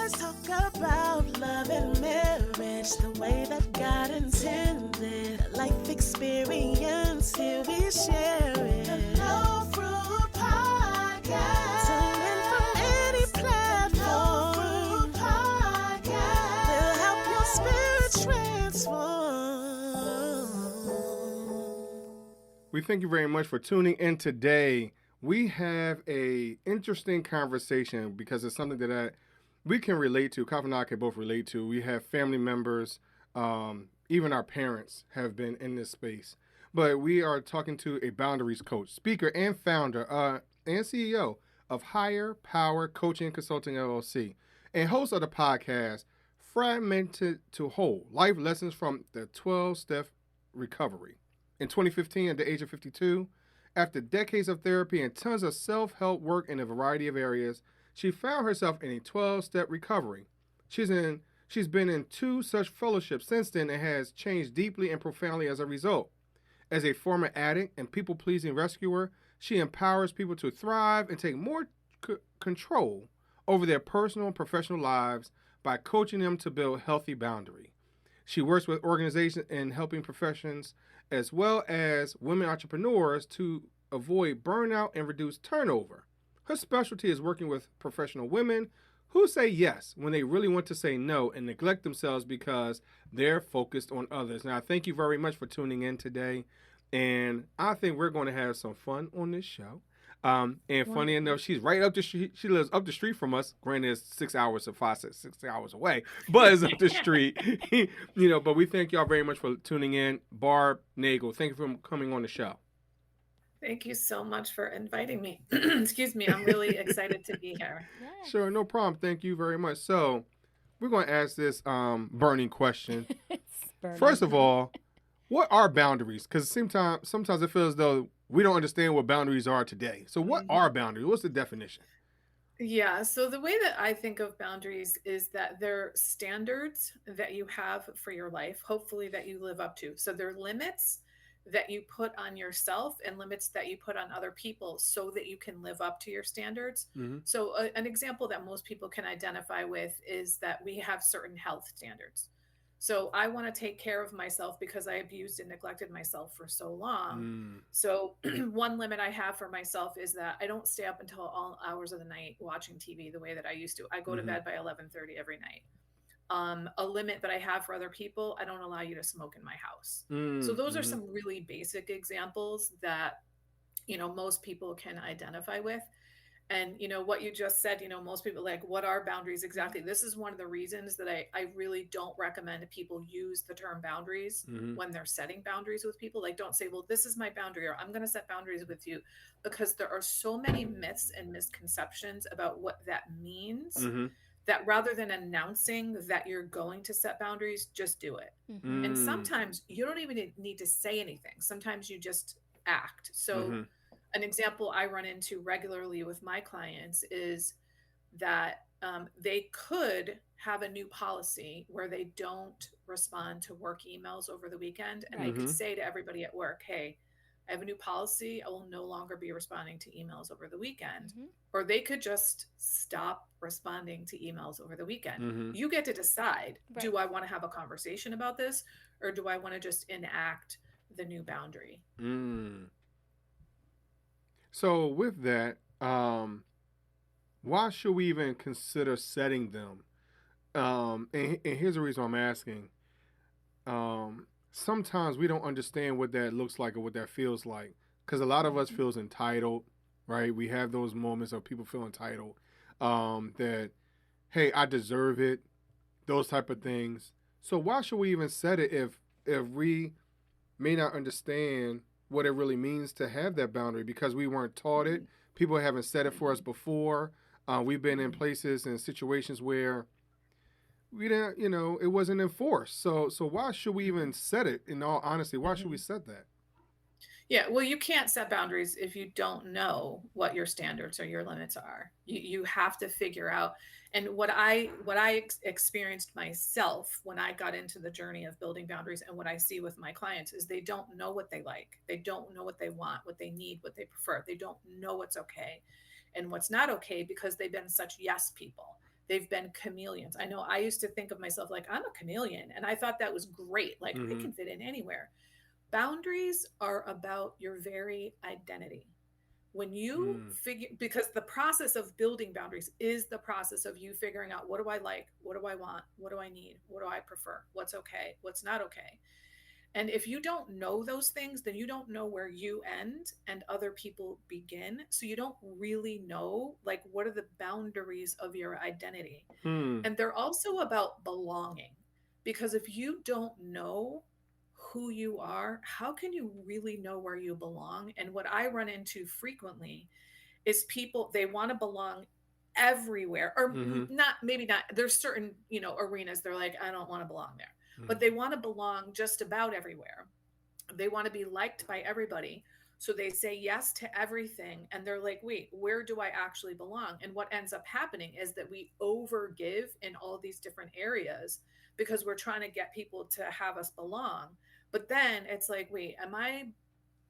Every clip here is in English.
Let's talk about love and marriage the way that God intended. A life experience, here we share it. The No Fruit Podcast. Tune in from any platform. No Fruit Podcast. We'll help your spirit transform. We thank you very much for tuning in today. We have a interesting conversation because it's something that we can relate to. Kyle and I can both relate to. We have family members, even our parents have been in this space. But we are talking to a boundaries coach, speaker, and founder and CEO of Higher Power Coaching and Consulting LLC, and host of the podcast Fragmented to Whole: Life Lessons from the 12-Step Recovery. In 2015, at the age of 52, after decades of therapy and tons of self-help work in a variety of areas, she found herself in a 12-step recovery. She's been in 2 such fellowships since then and has changed deeply and profoundly as a result. As a former addict and people-pleasing rescuer, she empowers people to thrive and take more control over their personal and professional lives by coaching them to build healthy boundary. She works with organizations in helping professions as well as women entrepreneurs to avoid burnout and reduce turnover. Her specialty is working with professional women who say yes when they really want to say no and neglect themselves because they're focused on others. Now, thank you very much for tuning in today. And I think we're going to have some fun on this show. And funny enough, she's right up the street. She lives up the street from us. Granted, it's 6 hours to 6 hours away, but it's up the street. But we thank y'all very much for tuning in. Barb Nangle, thank you for coming on the show. Thank you so much for inviting me. Excuse me. I'm really excited to be here. Yes. Sure, no problem. Thank you very much. So we're going to ask this burning question. It's burning. First of all, what are boundaries? Because sometimes it feels as though we don't understand what boundaries are today. So what are boundaries? What's the definition? Yeah. So the way that I think of boundaries is that they're standards that you have for your life, hopefully that you live up to. So they're limits that you put on yourself and limits that you put on other people so that you can live up to your standards. Mm-hmm. So an example that most people can identify with is that we have certain health standards. So I want to take care of myself because I abused and neglected myself for so long. So one limit I have for myself is that I don't stay up until all hours of the night watching TV the way that I used to. I go to bed by 11:30 every night. A limit that I have for other people, I don't allow you to smoke in my house. So those are some really basic examples that, most people can identify with. And, what you just said, most people like, what are boundaries exactly? This is one of the reasons that I really don't recommend people use the term boundaries when they're setting boundaries with people. Like, don't say, well, this is my boundary, or I'm going to set boundaries with you, because there are so many myths and misconceptions about what that means that rather than announcing that you're going to set boundaries, just do it. And sometimes you don't even need to say anything. Sometimes you just act. So an example I run into regularly with my clients is that they could have a new policy where they don't respond to work emails over the weekend. And they could say to everybody at work, hey, I have a new policy. I will no longer be responding to emails over the weekend. Or they could just stop responding to emails over the weekend. You get to decide, do I want to have a conversation about this? Or do I want to just enact the new boundary? So with that, why should we even consider setting them? And here's the reason I'm asking. Sometimes we don't understand what that looks like or what that feels like, because a lot of us feels entitled, right? We have those moments of people feel entitled, that, hey, I deserve it, those type of things. So why should we even set it if we may not understand what it really means to have that boundary, because we weren't taught it. People haven't said it for us before. We've been in places and situations where we didn't, it wasn't enforced. So why should we even set it? In all honesty, why should we set that? Yeah, well, you can't set boundaries if you don't know what your standards or your limits are. You have to figure out. And what I experienced myself when I got into the journey of building boundaries, and what I see with my clients, is they don't know what they like. They don't know what they want, what they need, what they prefer. They don't know what's okay and what's not okay, because they've been such yes people. They've been chameleons. I know I used to think of myself like I'm a chameleon, and I thought that was great. Like I Mm-hmm. can fit in anywhere. Boundaries are about your very identity. When you Mm. figure, because the process of building boundaries is the process of you figuring out, what do I like? What do I want? What do I need? What do I prefer? What's okay? What's not okay? And if you don't know those things, then you don't know where you end and other people begin. So you don't really know, like, what are the boundaries of your identity? Hmm. And they're also about belonging. Because if you don't know who you are, how can you really know where you belong? And what I run into frequently is people, they want to belong everywhere, or Mm-hmm. not, maybe not. There's certain, arenas they're like, I don't want to belong there. Mm-hmm. But they want to belong just about everywhere. They want to be liked by everybody. So they say yes to everything. And they're like, wait, where do I actually belong? And what ends up happening is that we overgive in all these different areas because we're trying to get people to have us belong. But then it's like, wait, am I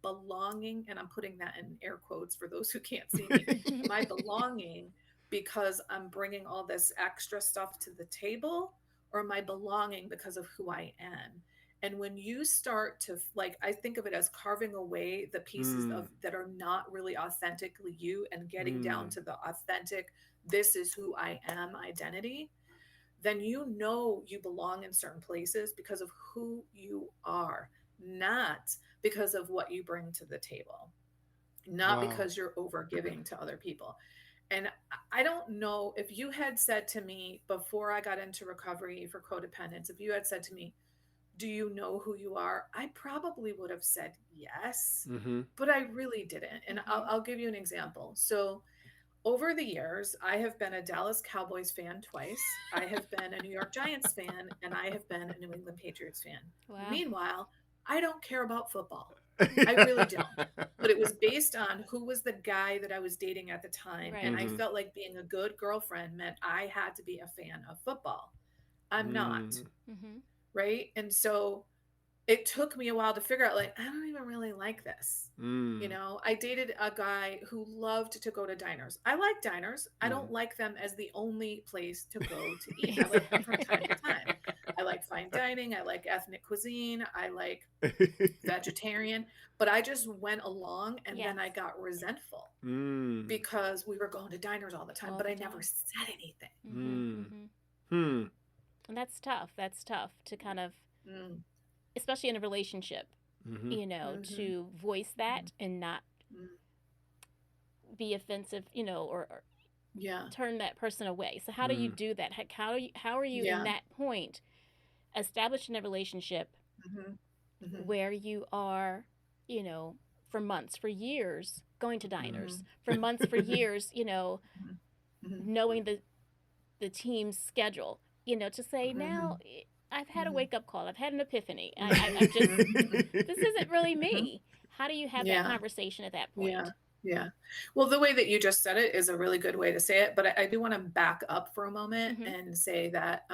belonging? And I'm putting that in air quotes for those who can't see me. Am I belonging because I'm bringing all this extra stuff to the table? Or am I belonging because of who I am? And when you start to, like, I think of it as carving away the pieces Mm. of that are not really authentically you and getting down Mm. to the authentic, this is who I am identity, then you know you belong in certain places because of who you are, not because of what you bring to the table, not Wow. because you're over giving to other people. And I don't know, if you had said to me before I got into recovery for codependence, if you had said to me, do you know who you are? I probably would have said yes, Mm-hmm. but I really didn't. And I'll give you an example. So over the years, I have been a Dallas Cowboys fan twice. I have been a New York Giants fan, and I have been a New England Patriots fan. Wow. Meanwhile, I don't care about football. I really don't. But it was based on who was the guy that I was dating at the time. And Right. I Mm-hmm. felt like being a good girlfriend meant I had to be a fan of football. I'm not, Mm. Mm-hmm. right? And so it took me a while to figure out, like, I don't even really like this. Mm. I dated a guy who loved to go to diners. I like diners. I Mm. don't like them as the only place to go to eat. I like them from time to time. I like fine dining. I like ethnic cuisine. I like vegetarian. But I just went along, and Yes. then I got resentful Mm. because we were going to diners all the time, All but the I never time. said anything. Mm-hmm. Mm. Mm-hmm. Hmm. And that's tough. That's tough to kind of, Mm, especially in a relationship, Mm-hmm. mhm, to voice mhm, that and not mm. be offensive, or Yeah. turn that person away. So how do you Mm. do that? How are you in Yeah. that point establishing a relationship Hmm. Hmm. where you are, you know, for months, for years going to Hmm. diners, for months, for years, Hmm. knowing the team's schedule, to say now Hmm. I've had a Hmm. wake up call, I've had an epiphany, I've just Hmm. this isn't really Hmm. me. How do you have that Yeah. conversation at that Yeah. point? Yeah. Well, the way that you just said it is a really good way to say it, but I do want to back up for a moment Mm-hmm. and say that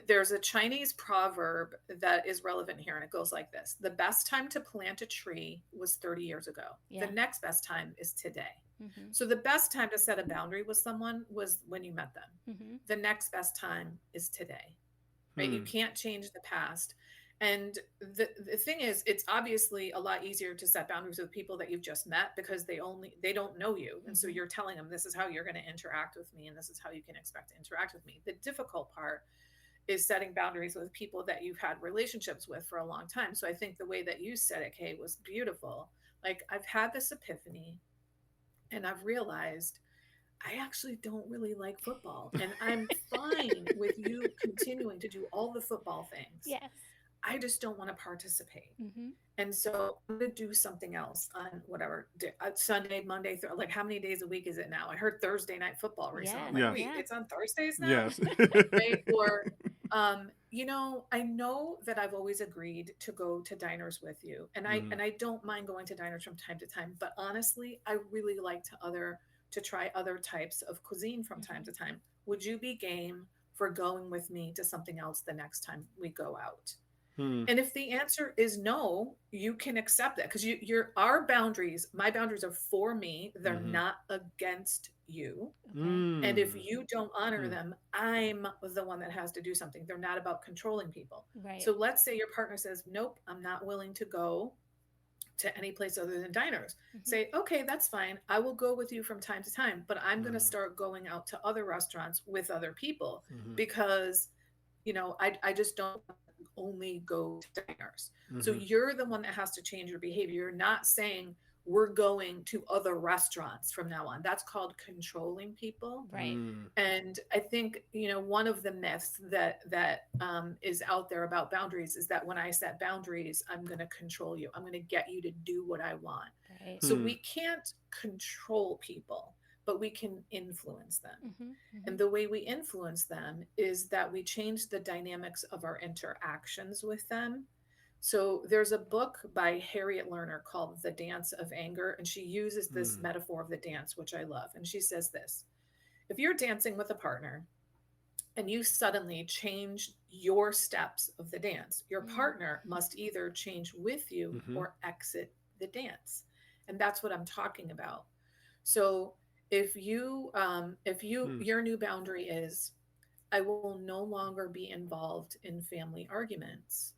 there's a Chinese proverb that is relevant here, and it goes like this: the best time to plant a tree was 30 years ago. The Yeah. next best time is today. Mm-hmm. So the best time to set a boundary with someone was when you met them. Mm-hmm. The next best time is today, right? You Hmm. can't change the past. And the thing is, it's obviously a lot easier to set boundaries with people that you've just met because they don't know you. And so Mm-hmm. you're telling them, this is how you're going to interact with me, and this is how you can expect to interact with me. The difficult part is setting boundaries with people that you've had relationships with for a long time. So I think the way that you said it, Kay, was beautiful. Like, I've had this epiphany, and I've realized I actually don't really like football, and I'm fine with you continuing to do all the football things. Yes. I just don't want to participate. Mm-hmm. And so I'm going to do something else on whatever Sunday, Monday, like how many days a week is it now? I heard Thursday night football recently. I'm Yes. like, Yes. wait, Yeah. it's on Thursdays now? Yes. Right? Or, I know that I've always agreed to go to diners with you, and Mhm. I don't mind going to diners from time to time. But honestly, I really like to try other types of cuisine from time Mm-hmm. to time. Would you be game for going with me to something else the next time we go out? Hmm. And if the answer is no, you can accept that because you're our boundaries. My boundaries are for me. They're Mhm. not against you. Okay. And if Mm. you don't honor Mm. them, I'm the one that has to do something. They're not about controlling people. Right. So let's say your partner says, nope, I'm not willing to go to any place other than diners. Mm-hmm. Say, okay, that's fine. I will go with you from time to time, but I'm going to Mm. start going out to other restaurants with other people Mhm. because, I just don't only go to diners. So Mhm. you're the one that has to change your behavior. You're not saying we're going to other restaurants from now on. That's called controlling people. Right. Mm. And I think, one of the myths that is out there about boundaries is that when I set boundaries, I'm going to control you. I'm going to get you to do what I want. Right. So Hmm. we can't control people, but we can influence them. Mm-hmm. Mm-hmm. And the way we influence them is that we change the dynamics of our interactions with them. So there's a book by Harriet Lerner called The Dance of Anger, and she uses this Mm. metaphor of the dance, which I love. And she says this: if you're dancing with a partner and you suddenly change your steps of the dance, your Mm. partner must either change with you Mhm. or exit the dance. And that's what I'm talking about. So if Mm. your new boundary is, I will no longer be involved in family arguments,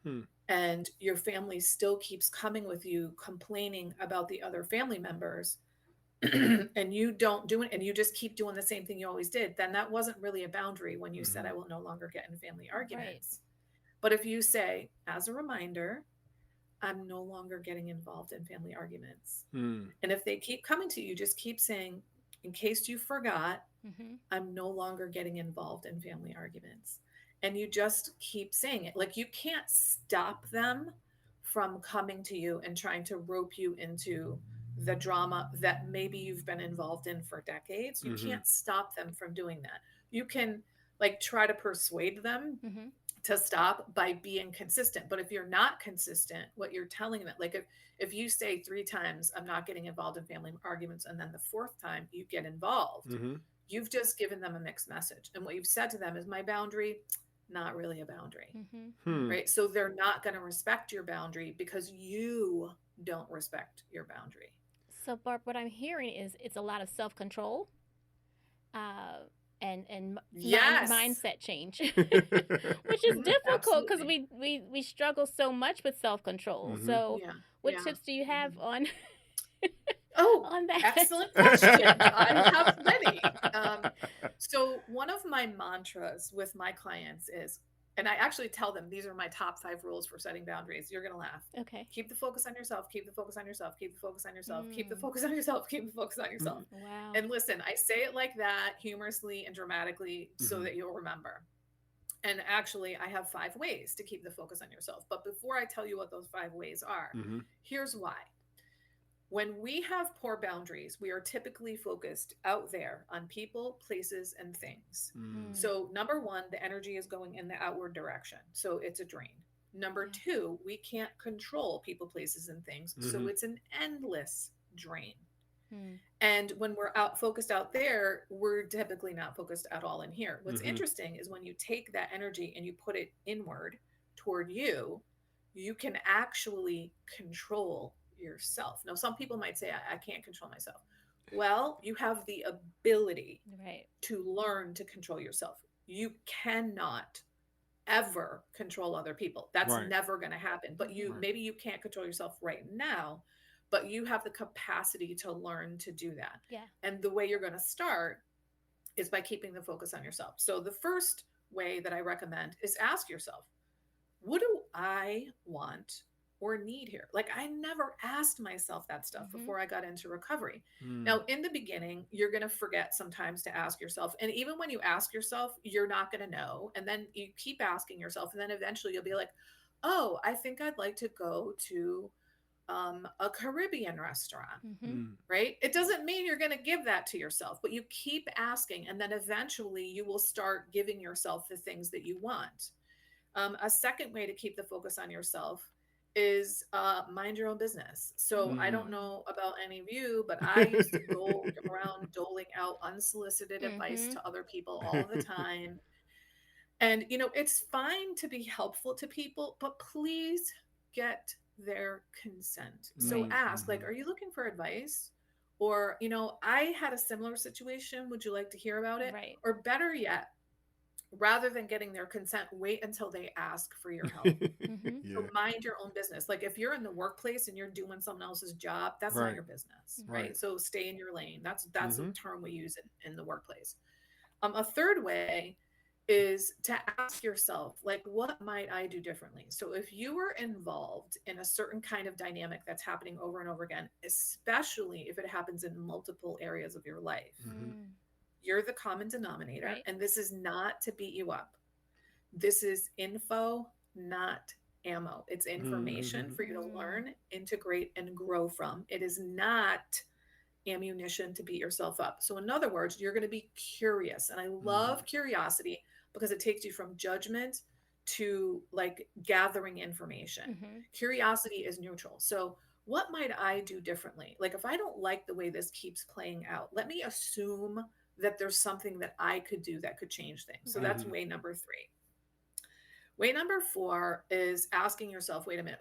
Mm. and your family still keeps coming with you complaining about the other family members, and you don't do it and you just keep doing the same thing you always did, then that wasn't really a boundary when you said, Mhm. I will no longer get in family Right. arguments. But if you say, as a reminder, I'm no longer getting involved in family arguments. Mm. And if they keep coming to you, just keep saying, in case you forgot, Mm-hmm. I'm no longer getting involved in family arguments. And you just keep saying it. Like, you can't stop them from coming to you and trying to rope you into the drama that maybe you've been involved in for decades. You Mhm. can't stop them from doing that. You can, like, try to persuade them Mm-hmm. to stop by being consistent. But if you're not consistent, what you're telling them, like, if you say 3 times, I'm not getting involved in family arguments, and then the fourth time you get involved, Mhm. you've just given them a mixed message. And what you've said to them is, my boundary, not really a boundary, Mm-hmm. Hmm. right? So they're not going to respect your boundary because you don't respect your boundary. So, Barb, what I'm hearing is it's a lot of self control, uh, and Yes. mindset change, which is difficult because Absolutely. we struggle so much with self control. Mhm. So, Yeah. what Yeah. tips do you have Mhm. on Oh, on that? excellent question. I have many. So one of my mantras with my clients is, and I actually tell them these are my top 5 rules for setting boundaries. You're going to laugh. Okay. Keep the focus on yourself. Keep the focus on yourself. Keep the focus on yourself. Keep the Mm, focus on yourself. Keep the focus on yourself. wow. And listen, I say it like that humorously and dramatically so Mhm. that you'll remember. And actually, I have 5 ways to keep the focus on yourself. But before I tell you what those 5 ways are, Mhm. here's why. When we have poor boundaries, we are typically focused out there on people, places, and things. Mm. Mm, So, number one, the energy is going in the outward direction. So, it's a drain. Number yeah. two, we can't control people, places, and things. So, Mhm. it's an endless drain. Mm, And when we're out focused out there, we're typically not focused at all in here. What's Mhm. interesting is when you take that energy and you put it inward toward you, you can actually control yourself. Now, some people might say, I can't control myself. Well, you have the ability right. to learn to control yourself. You cannot ever control other people. That's Right. never going to happen. But Mm-hmm. Right. maybe you can't control yourself right now, but you have the capacity to learn to do that. Yeah. And the way you're going to start is by keeping the focus on yourself. So the first way that I recommend is ask yourself, what do I want or need here? Like, I never asked myself that stuff Mm-hmm. before I got into recovery. Mm. Now, in the beginning, you're going to forget sometimes to ask yourself. And even when you ask yourself, you're not going to know. And then you keep asking yourself. And then eventually you'll be like, oh, I think I'd like to go to a Caribbean restaurant, Mm-hmm. Mm. right? It doesn't mean you're going to give that to yourself, but you keep asking. And then eventually you will start giving yourself the things that you want. A second way to keep the focus on yourself is mind your own business. So I don't Mm. know about any of you, but I used to go around doling out unsolicited advice Mm-hmm. to other people all the time. And, it's fine to be helpful to people, but please get their consent. So Right. Mm. ask, like, Mhm. are you looking for advice? Or, I had a similar situation. Would you like to hear about it? Right. Or better yet, rather than getting their consent, wait until they ask for your help. Mm-hmm. So Yeah. mind your own business. Like if you're in the workplace and you're doing someone else's job, that's not Right. your business, Right. right? So stay in your lane. That's a Mm-hmm. term we use in the workplace. A third way is to ask yourself, like, what might I do differently? So if you were involved in a certain kind of dynamic that's happening over and over again, especially if it happens in multiple areas of your life, Mm-hmm. Mm. you're the common denominator. Right. And this is not to beat you up. This is info, not ammo. It's information Mm-hmm. for you to Mm. learn, integrate, and grow from. It is not ammunition to beat yourself up. So, in other words, you're going to be curious. And I Mm-hmm. love curiosity because it takes you from judgment to like gathering information. Mm-hmm. Curiosity is neutral. So, what might I do differently? Like, if I don't like the way this keeps playing out, let me assume that there's something that I could do that could change things. So, Right. that's way number three. Way number four is asking yourself, wait a minute,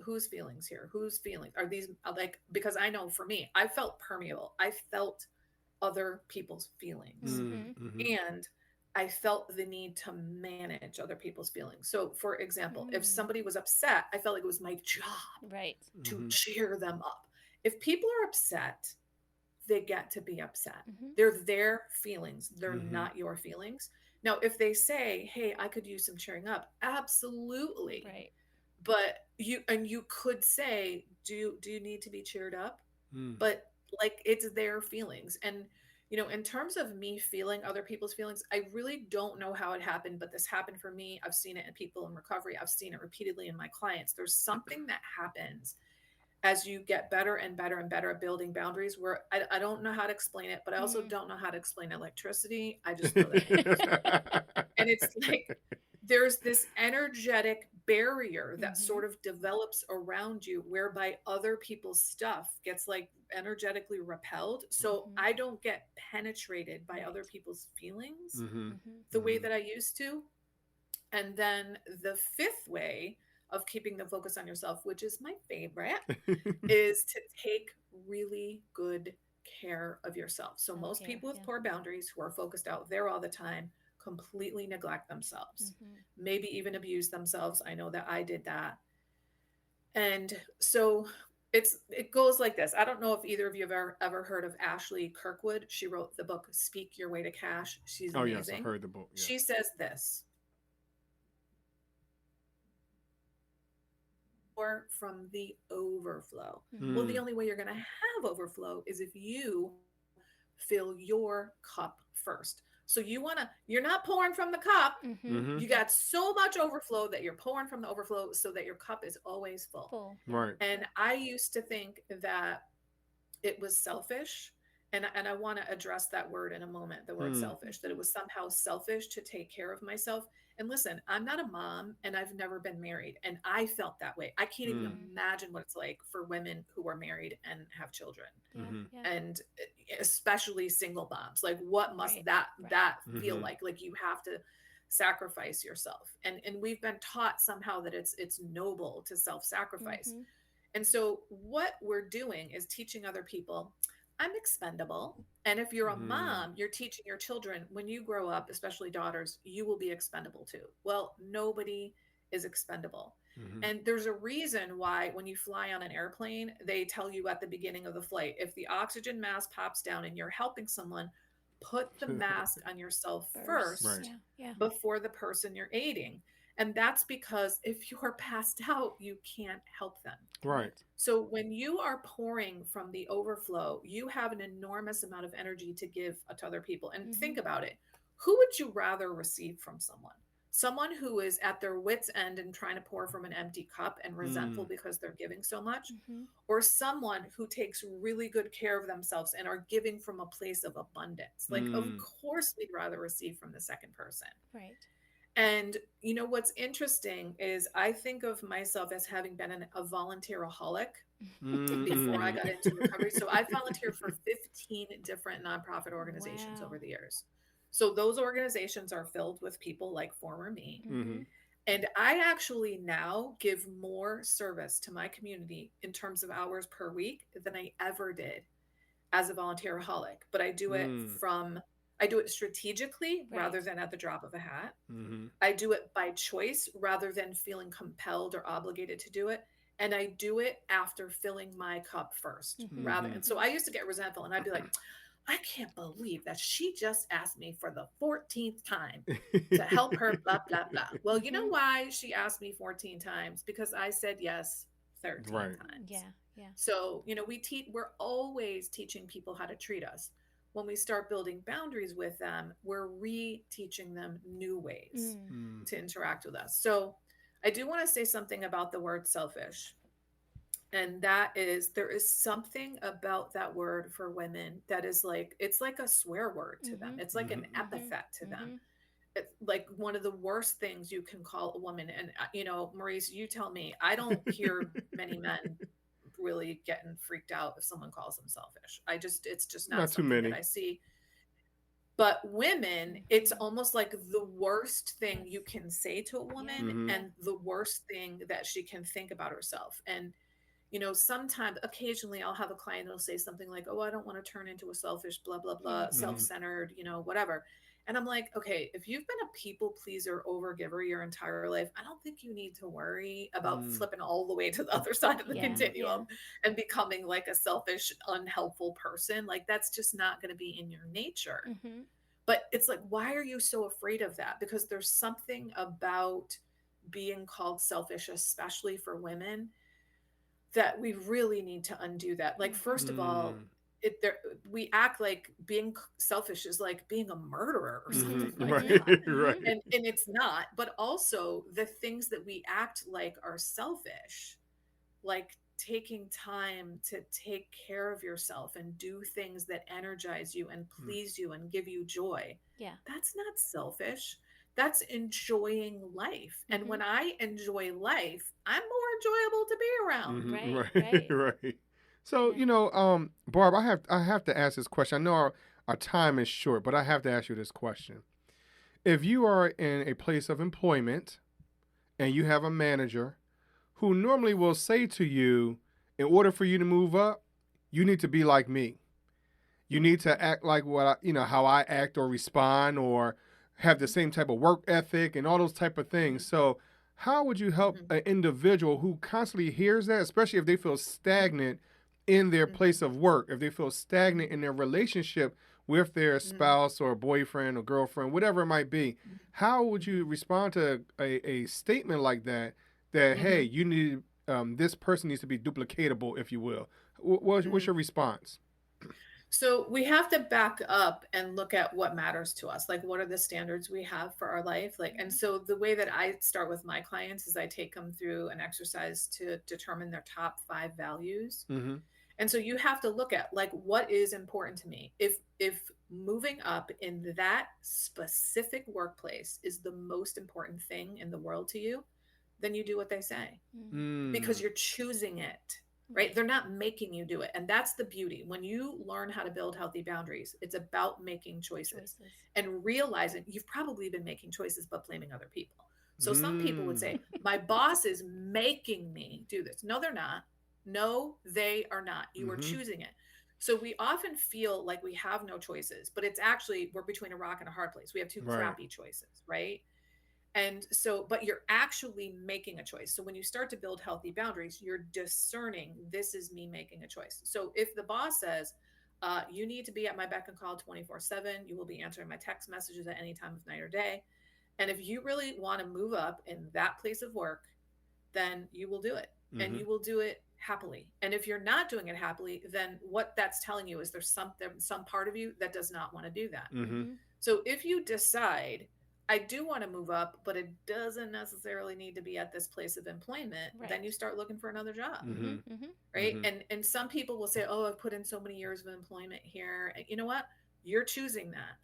whose feelings here? Whose feelings are these? Like, because I know for me, I felt permeable. I felt other people's feelings. Mm-hmm. Mm-hmm. And I felt the need to manage other people's feelings. So, for example, if Mm. somebody was upset, I felt like it was my job Right. to Mm-hmm. cheer them up. If people are upset, they get to be upset. Mm-hmm. They're their feelings, they're Mm-hmm. not your feelings. Now, if they say, hey, I could use some cheering up, absolutely. Right. But you could say, do you need to be cheered up? Mm. But like it's their feelings. And in terms of me feeling other people's feelings, I really don't know how it happened, but this happened for me. I've seen it in people in recovery. I've seen it repeatedly in my clients. There's something that happens as you get better and better and better at building boundaries where I don't know how to explain it, but I also Mm. don't know how to explain electricity. I just know that it happens. And it's like there's this energetic barrier that Mm-hmm. sort of develops around you whereby other people's stuff gets like energetically repelled. So Mm-hmm. I don't get penetrated by Right. other people's feelings Mm-hmm. Mm-hmm. the way that I used to. And then the fifth way of keeping the focus on yourself, which is my favorite, is to take really good care of yourself. So most Self-care. people with Yeah. poor boundaries who are focused out there all the time completely neglect themselves, Mm-hmm. maybe even abuse themselves. I know that I did that. And so it goes like this. I don't know if either of you have ever heard of Ashley Kirkwood. She wrote the book Speak Your Way to Cash. She's Oh yes, I've amazing. heard the book. Yeah. She says this: or from the overflow. Mm-hmm. Well, the Mm. only way you're going to have overflow is if you fill your cup first. So you're not pouring from the cup. Mm-hmm. Mm-hmm. You got so much overflow that you're pouring from the overflow so that your cup is always full. Full. Right. And I used to think that it was selfish. And I want to address that word in a moment, the word Mm. selfish, that it was somehow selfish to take care of myself. And listen, I'm not a mom and I've never been married. And I felt that way. I can't even Mm. imagine what it's like for women who are married and have children. Yeah. Mm-hmm. Yeah. And especially single moms. Like what must Right. that Right. that feel Mhm. like? Like you have to sacrifice yourself. And we've been taught somehow that it's noble to self-sacrifice. Mm-hmm. And so what we're doing is teaching other people, I'm expendable. And if you're a Mm. mom, you're teaching your children when you grow up, especially daughters, you will be expendable too. Well, nobody is expendable. Mhm. And there's a reason why when you fly on an airplane, they tell you at the beginning of the flight, if the oxygen mask pops down and you're helping someone, put the mask on yourself first Right. Yeah. Yeah. before the person you're aiding. And that's because if you're passed out, you can't help them. Right. So when you are pouring from the overflow, you have an enormous amount of energy to give to other people. And Mhm. think about it. Who would you rather receive from someone? Someone who is at their wits' end and trying to pour from an empty cup and resentful because they're giving so much, Mm-hmm. or someone who takes really good care of themselves and are giving from a place of abundance? Like, of Mm. course, we'd rather receive from the second person. Right. And what's interesting is I think of myself as having been a volunteeraholic before I got into recovery. So I volunteered for 15 different nonprofit organizations Wow. over the years. So those organizations are filled with people like former me. Mm-hmm. And I actually now give more service to my community in terms of hours per week than I ever did as a volunteeraholic, but I do it strategically rather than at the drop of a hat. Mm-hmm. I do it by choice rather than feeling compelled or obligated to do it. And I do it after filling my cup 1st rather. And so I used to get resentful and I'd be like, I can't believe that she just asked me for the 14th time to help her, blah, blah, blah. Well, you know why she asked me 14 times? Because I said yes 13 times. Yeah. Yeah. So, we're always teaching people how to treat us. When we start building boundaries with them, we're re-teaching them new ways to interact with us. So I do want to say something about the word selfish. And that is, there is something about that word for women that is like, it's like a swear word to them. It's like an epithet to them. It's like one of the worst things you can call a woman. And, Maurice, you tell me, I don't hear many men really getting freaked out if someone calls them selfish. It's just not too many that I see. But women, it's almost like the worst thing you can say to a woman and the worst thing that she can think about herself. And sometimes, occasionally I'll have a client who'll say something like, oh, I don't want to turn into a selfish, blah, blah, blah, self-centered, whatever. And I'm like, okay, if you've been a people pleaser, overgiver your entire life, I don't think you need to worry about flipping all the way to the other side of the continuum and becoming like a selfish, unhelpful person. Like, that's just not going to be in your nature. But it's like, why are you so afraid of that? Because there's something about being called selfish, especially for women, that we really need to undo that. Like, first of all, we act like being selfish is like being a murderer or something like that. Right. And it's not. But also the things that we act like are selfish, like taking time to take care of yourself and do things that energize you and please you and give you joy. Yeah. That's not selfish. That's enjoying life. And when I enjoy life, I'm more enjoyable to be around. Right. So, Barb, I have to ask this question. I know our time is short, but I have to ask you this question. If you are in a place of employment and you have a manager who normally will say to you, in order for you to move up, you need to be like me. You need to act like how I act or respond, or have the same type of work ethic and all those type of things. So how would you help an individual who constantly hears that, especially if they feel stagnant in their place of work, if they feel stagnant in their relationship with their spouse or boyfriend or girlfriend, whatever it might be? How would you respond to a statement like that, hey, you need, this person needs to be duplicatable, if you will? What's your response? So we have to back up and look at what matters to us. Like, what are the standards we have for our life? Like, and so the way that I start with my clients is I take them through an exercise to determine their top 5 values. And so you have to look at, like, what is important to me. If moving up in that specific workplace is the most important thing in the world to you, then you do what they say because you're choosing it. Right? They're not making you do it. And that's the beauty. When you learn how to build healthy boundaries, it's about making choices and realizing you've probably been making choices, but blaming other people. So some people would say, my boss is making me do this. No, they're not. No, they are not. You are choosing it. So we often feel like we have no choices, but it's actually, we're between a rock and a hard place. We have 2 crappy choices, right? And so, but you're actually making a choice. So when you start to build healthy boundaries, you're discerning, this is me making a choice. So if the boss says, you need to be at my beck and call 24/7, you will be answering my text messages at any time of night or day. And if you really want to move up in that place of work, then you will do it. And you will do it happily. And if you're not doing it happily, then what that's telling you is there's some part of you that does not want to do that. So if you decide, I do want to move up, but it doesn't necessarily need to be at this place of employment, then you start looking for another job. Right. And some people will say, oh, I've put in so many years of employment here. And you know what? You're choosing that.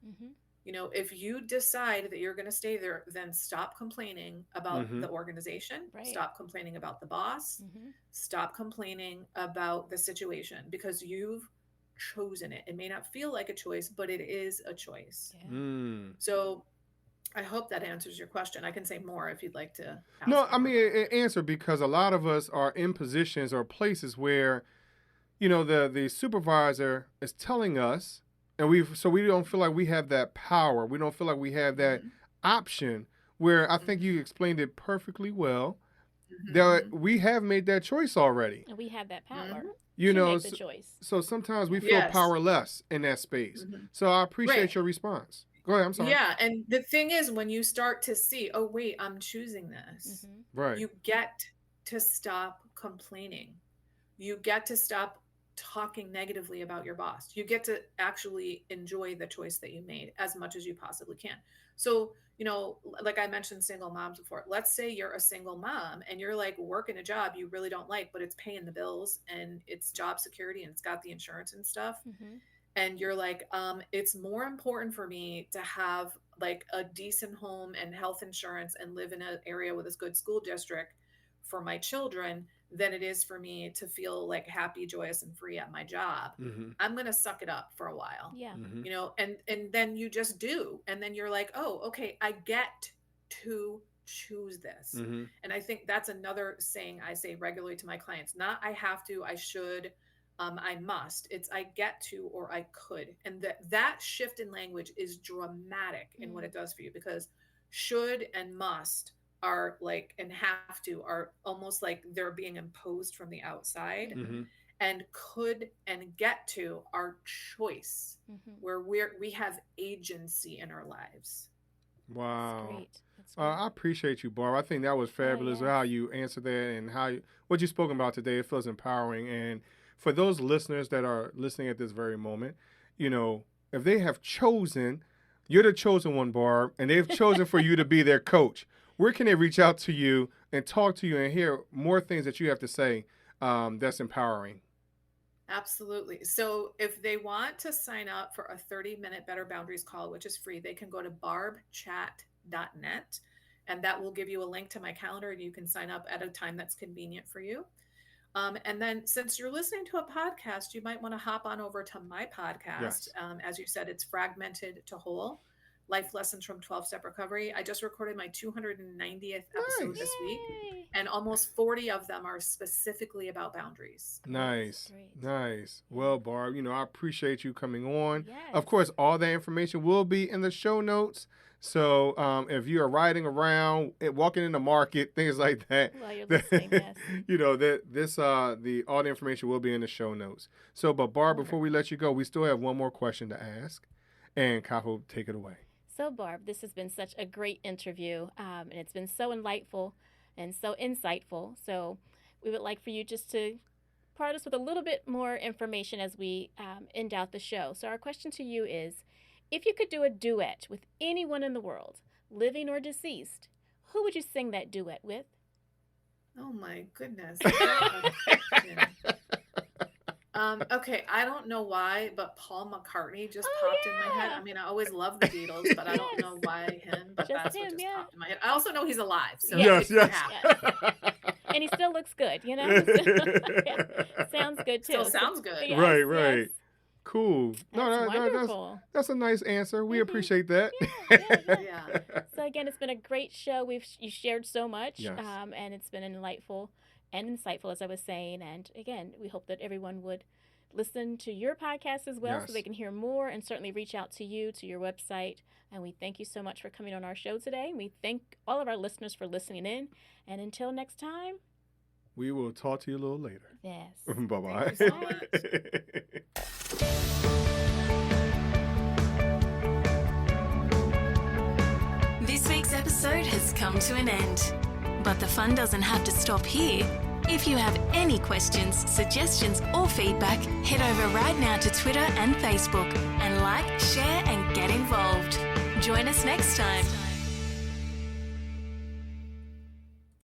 If you decide that you're going to stay there, then stop complaining about the organization. Stop complaining about the boss. Stop complaining about the situation, because you've chosen it. It may not feel like a choice, but it is a choice. So I hope that answers your question. I can say more if you'd like to ask. No, I mean, it answered, because a lot of us are in positions or places where, the supervisor is telling us, and we don't feel like we have that power. We don't feel like we have that option. Where I think you explained it perfectly well. That we have made that choice already. And we have that power. You know, make the choice. So sometimes we feel powerless in that space. So I appreciate your response. Go ahead. I'm sorry. Yeah, and the thing is, when you start to see, oh wait, I'm choosing this. Right. You get to stop complaining. You get to stop talking negatively about your boss. You get to actually enjoy the choice that you made as much as you possibly can. So, like I mentioned single moms before, let's say you're a single mom and you're like working a job you really don't like, but it's paying the bills and it's job security and it's got the insurance and stuff. And you're like, it's more important for me to have like a decent home and health insurance and live in an area with a good school district for my children than it is for me to feel like happy, joyous, and free at my job. I'm going to suck it up for a while. Yeah. And then you just do. And then you're like, oh, okay, I get to choose this. And I think that's another saying I say regularly to my clients, not I have to, I should, I must. It's I get to, or I could. And that shift in language is dramatic in what it does for you, because should and must are like, and have to are almost like they're being imposed from the outside. And could and get to are choice, where we have agency in our lives. Wow. That's great. That's great. I appreciate you, Barb. I think that was fabulous how you answered that and what you spoken about today. It feels empowering. And for those listeners that are listening at this very moment, if they have chosen, you're the chosen one, Barb, and they've chosen for you to be their coach. Where can they reach out to you and talk to you and hear more things that you have to say that's empowering? Absolutely. So if they want to sign up for a 30-minute Better Boundaries call, which is free, they can go to barbchat.net, and that will give you a link to my calendar, and you can sign up at a time that's convenient for you. And then since you're listening to a podcast, you might want to hop on over to my podcast. As you said, it's Fragmented to Whole. Life Lessons from 12-Step Recovery. I just recorded my 290th episode this week, and almost 40 of them are specifically about boundaries. Nice. Well, Barb, I appreciate you coming on. Yes. Of course, all that information will be in the show notes. So if you are riding around, walking in the market, things like that, while you're listening, yes. all the information will be in the show notes. So, but Barb, before we let you go, we still have one more question to ask, and Kapo, take it away. So, Barb, this has been such a great interview, and it's been so enlightful and so insightful. So we would like for you just to part us with a little bit more information as we end out the show. So our question to you is, if you could do a duet with anyone in the world, living or deceased, who would you sing that duet with? Oh, my goodness. Okay, I don't know why, but Paul McCartney just popped in my head. I mean, I always loved the Beatles, but I don't know why him, but that's what just popped in my head. I also know he's alive, so yes. And he still looks good, Sounds good, too. Still sounds good. Yes, Right. Yes. Cool. That's wonderful. That's a nice answer. We appreciate that. Yeah. So again, it's been a great show. You shared so much, yes. And it's been delightful and insightful, as I was saying. And again, we hope that everyone would listen to your podcast as well, so they can hear more, and certainly reach out to you, to your website. And we thank you so much for coming on our show today. And we thank all of our listeners for listening in. And until next time, we will talk to you a little later. Yes. Bye-bye. Thank you so much. This week's episode has come to an end. But the fun doesn't have to stop here. If you have any questions, suggestions, or feedback, head over right now to Twitter and Facebook and like, share, and get involved. Join us next time.